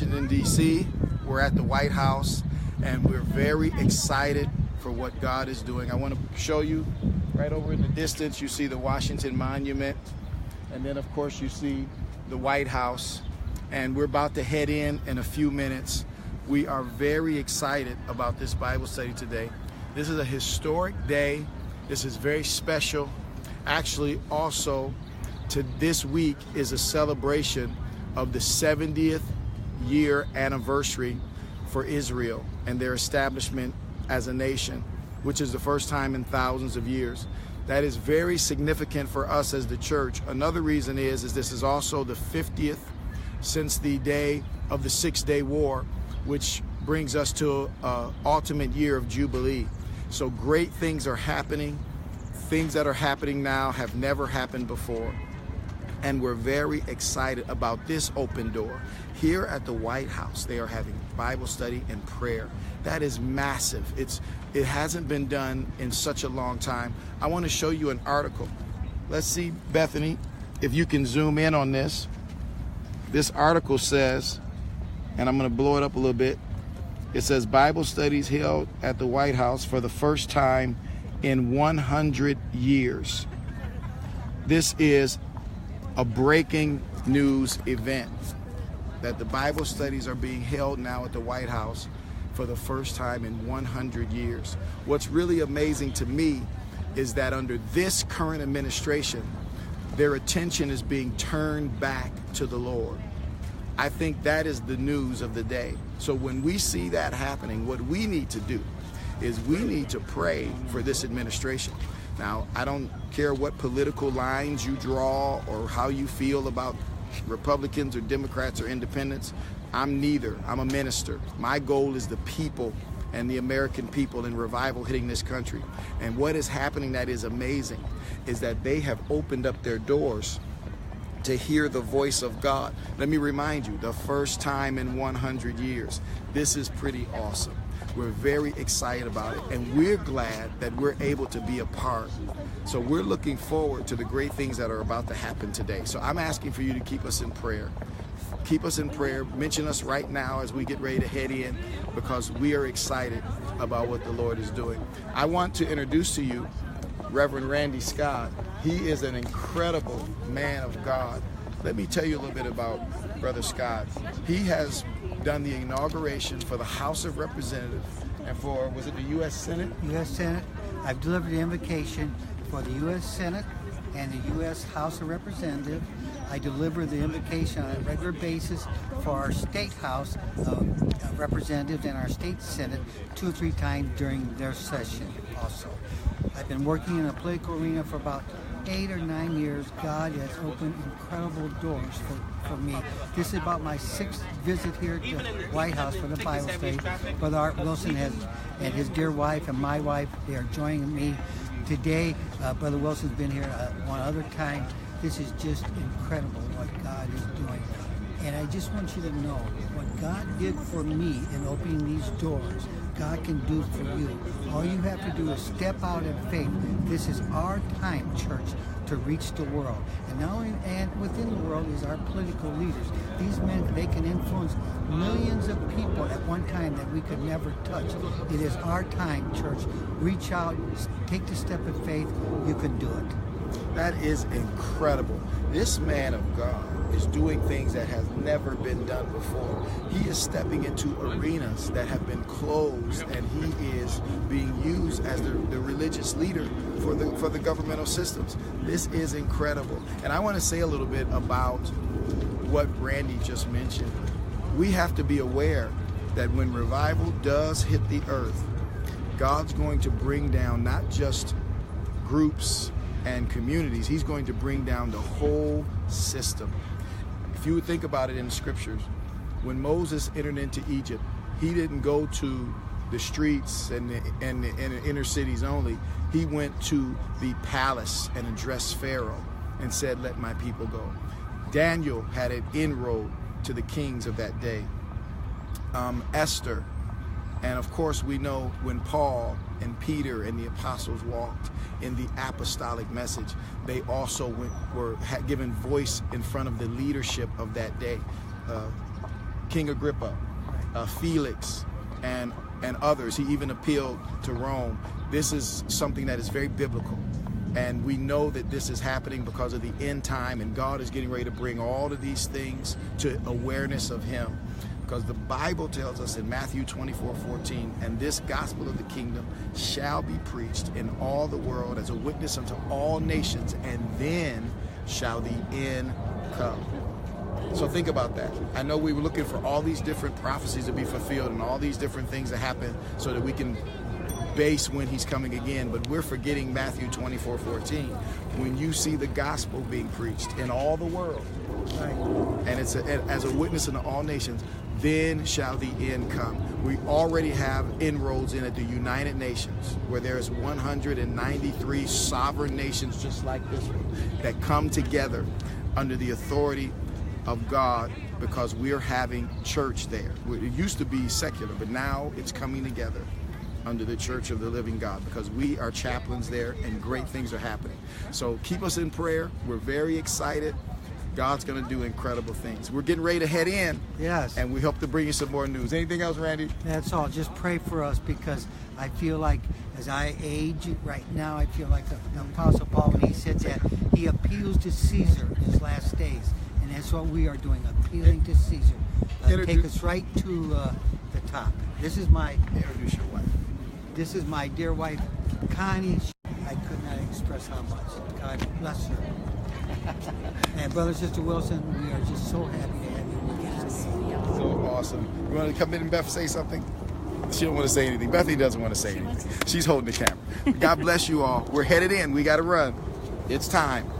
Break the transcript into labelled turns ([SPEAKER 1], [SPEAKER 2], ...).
[SPEAKER 1] Washington, D.C. We're at the White House, and we're very excited for what God is doing. I want to show you right over in the distance, you see the Washington Monument, and then of course you see the White House, and we're about to head in a few minutes. We are very excited about this Bible study today. This is a historic day. This is very special. Actually, also, this week is a celebration of the 70th year anniversary for Israel and their establishment as a nation, which is the first time in thousands of years. That is very significant for us as the church. Another reason is this is also the 50th since the day of the Six-Day War, which brings us to an ultimate year of Jubilee. So great things are happening. Things that are happening now have never happened before. And we're very excited about this open door. Here at the White House, they are having Bible study and prayer. That is massive. It hasn't been done in such a long time. I want to show you an article. Let's see, Bethany, if you can zoom in on this. This article says, and I'm going to blow it up a little bit. It says Bible studies held at the White House for the first time in 100 years. This is a breaking news event that the Bible studies are being held now at the White House for the first time in 100 years. What's really amazing to me is that under this current administration, their attention is being turned back to the Lord. I think that is the news of the day. So when we see that happening, what we need to do is we need to pray for this administration. Now, I don't care what political lines you draw or how you feel about Republicans or Democrats or independents. I'm neither. I'm a minister. My goal is the people and the American people and revival hitting this country. And what is happening that is amazing is that they have opened up their doors to hear the voice of God. Let me remind you, the first time in 100 years. This is pretty awesome. We're very excited about it, and we're glad that we're able to be a part. So we're looking forward to the great things that are about to happen today. So I'm asking for you to keep us in prayer. Keep us in prayer. Mention us right now as we get ready to head in, because we are excited about what the Lord is doing. I want to introduce to you Reverend Randy Scott. He is an incredible man of God. Let me tell you a little bit about Brother Scott. He has done the inauguration for the House of Representatives and for, was it the U.S. Senate?
[SPEAKER 2] U.S. Senate. I've delivered the invocation for the U.S. Senate and the U.S. House of Representatives. I deliver the invocation on a regular basis for our state House of Representatives and our state Senate 2 or 3 times during their session also. I've been working in the political arena for about 8 or 9 years. God has opened incredible doors for me. This is about my 6th visit here to the White House for the Bible study. Brother Art Wilson and his dear wife and my wife, they are joining me today. Brother Wilson's been here one other time. This is just incredible what God is doing. And I just want you to know what God did for me in opening these doors, God can do for you. All you have to do is step out in faith. This is our time, church, to reach the world. And not only and within the world is our political leaders. These men, they can influence millions of people at one time that we could never touch. It is our time, church. Reach out, take the step of faith. You can do it.
[SPEAKER 1] That is incredible. This man of God is doing things that have never been done before. He is stepping into arenas that have been closed, and he is being used as the religious leader for the governmental systems. This is incredible. And I want to say a little bit about what Randy just mentioned. We have to be aware that when revival does hit the earth, God's going to bring down not just groups and communities, he's going to bring down the whole system. If you would think about it in the scriptures, when Moses entered into Egypt, he didn't go to the streets and the inner cities only. He went to the palace and addressed Pharaoh and said, "Let my people go." Daniel had an inroad to the kings of that day. Esther, and of course we know when Paul and Peter and the apostles walked in the apostolic message, they also were given voice in front of the leadership of that day. King Agrippa, Felix, and others. He even appealed to Rome. This is something that is very biblical. And we know that this is happening because of the end time, and God is getting ready to bring all of these things to awareness of Him. Because the Bible tells us in Matthew 24:14, and this gospel of the kingdom shall be preached in all the world as a witness unto all nations, and then shall the end come. So think about that. I know we were looking for all these different prophecies to be fulfilled and all these different things to happen so that we can base when He's coming again, but we're forgetting Matthew 24:14. When you see the gospel being preached in all the world, and it's as a witness unto all nations, then shall the end come. We already have inroads in at the United Nations, where there's 193 sovereign nations just like this one that come together under the authority of God, because we're having church there. It used to be secular, but now it's coming together under the Church of the Living God, because we are chaplains there and great things are happening. So keep us in prayer. We're very excited. God's going to do incredible things. We're getting ready to head in.
[SPEAKER 2] Yes.
[SPEAKER 1] And we hope to bring you some more news. Anything else, Randy?
[SPEAKER 2] That's all. Just pray for us, because I feel like as I age right now, I feel like the Apostle Paul, when he said that he appeals to Caesar in his last days. And that's what we are doing, appealing to Caesar. Take us right to the top. This is my...
[SPEAKER 1] Introduce your wife.
[SPEAKER 2] This is my dear wife, Connie. I could not express how much. God bless her. And Brother Sister Wilson, we are just so happy to have you with us today.
[SPEAKER 1] So awesome. You want to come in and Beth say something? She don't want to say anything. Bethany doesn't want to say anything. She's holding the camera. God bless you all. We're headed in. We got to run. It's time.